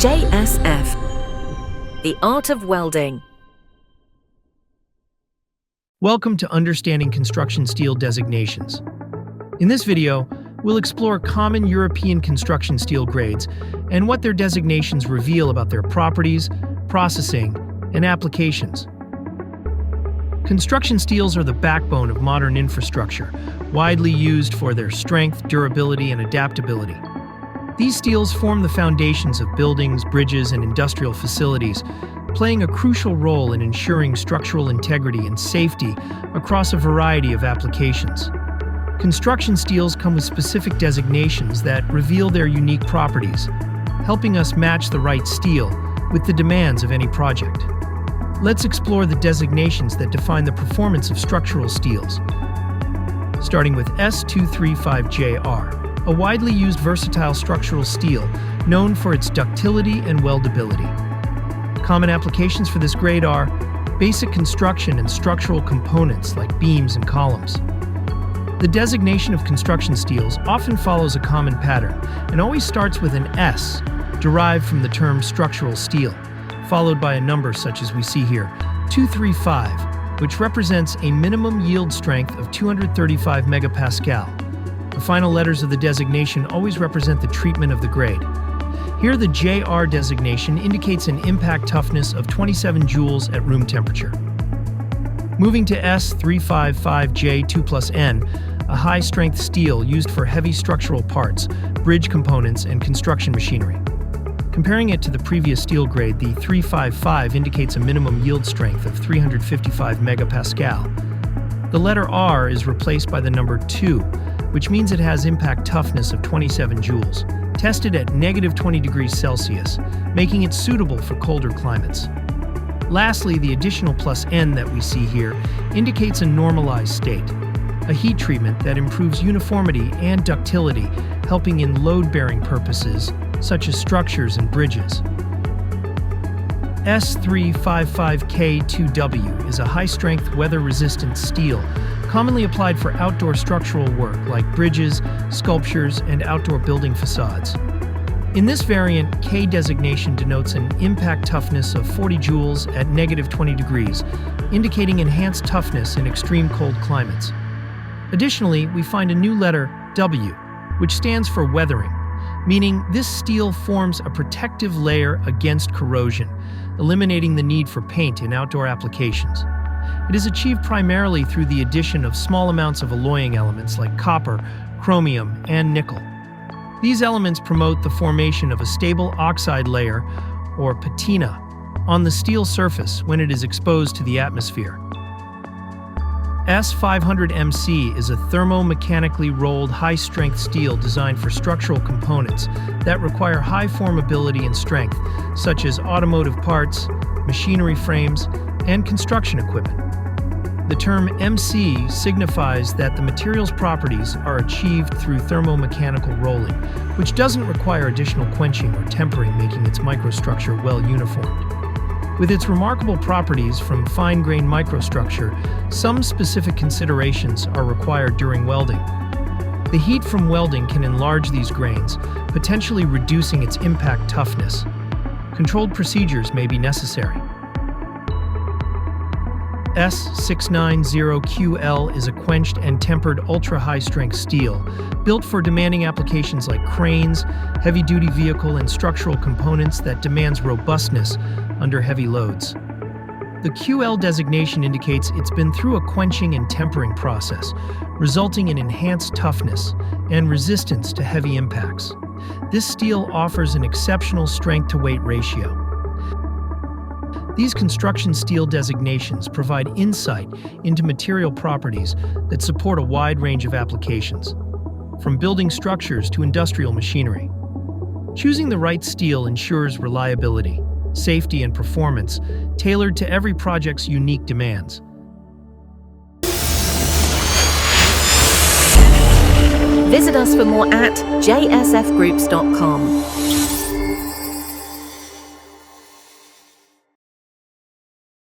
JSF, the art of welding. Welcome to Understanding Construction Steel Designations. In this video, we'll explore common European construction steel grades and what their designations reveal about their properties, processing, and applications. Construction steels are the backbone of modern infrastructure, widely used for their strength, durability, and adaptability. These steels form the foundations of buildings, bridges, and industrial facilities, playing a crucial role in ensuring structural integrity and safety across a variety of applications. Construction steels come with specific designations that reveal their unique properties, helping us match the right steel with the demands of any project. Let's explore the designations that define the performance of structural steels. Starting with S235JR, a widely used versatile structural steel known for its ductility and weldability. Common applications for this grade are basic construction and structural components like beams and columns. The designation of construction steels often follows a common pattern and always starts with an S, derived from the term structural steel, followed by a number such as we see here, 235, which represents a minimum yield strength of 235 megapascal. The final letters of the designation always represent the treatment of the grade. Here, the JR designation indicates an impact toughness of 27 joules at room temperature. Moving to S355J2+N, a high-strength steel used for heavy structural parts, bridge components, and construction machinery. Comparing it to the previous steel grade, the 355 indicates a minimum yield strength of 355 megapascal. The letter R is replaced by the number 2, which means it has impact toughness of 27 joules, tested at -20 degrees Celsius, making it suitable for colder climates. Lastly, the additional +N that we see here indicates a normalized state, a heat treatment that improves uniformity and ductility, helping in load-bearing purposes, such as structures and bridges. S355K2W is a high-strength, weather-resistant steel commonly applied for outdoor structural work like bridges, sculptures, and outdoor building facades. In this variant, K designation denotes an impact toughness of 40 joules at -20 degrees, indicating enhanced toughness in extreme cold climates. Additionally, we find a new letter, W, which stands for weathering, meaning this steel forms a protective layer against corrosion, eliminating the need for paint in outdoor applications. It is achieved primarily through the addition of small amounts of alloying elements like copper, chromium, and nickel. These elements promote the formation of a stable oxide layer, or patina, on the steel surface when it is exposed to the atmosphere. S500MC is a thermomechanically rolled high-strength steel designed for structural components that require high formability and strength, such as automotive parts, machinery frames, and construction equipment. The term MC signifies that the material's properties are achieved through thermomechanical rolling, which doesn't require additional quenching or tempering, making its microstructure well uniformed. With its remarkable properties from fine-grained microstructure, some specific considerations are required during welding. The heat from welding can enlarge these grains, potentially reducing its impact toughness. Controlled procedures may be necessary. S690QL is a quenched and tempered ultra-high-strength steel, built for demanding applications like cranes, heavy-duty vehicle, and structural components that demands robustness under heavy loads. The QL designation indicates it's been through a quenching and tempering process, resulting in enhanced toughness and resistance to heavy impacts. This steel offers an exceptional strength-to-weight ratio. These construction steel designations provide insight into material properties that support a wide range of applications, from building structures to industrial machinery. Choosing the right steel ensures reliability, safety, and performance tailored to every project's unique demands. Visit us for more at jsfgroups.com.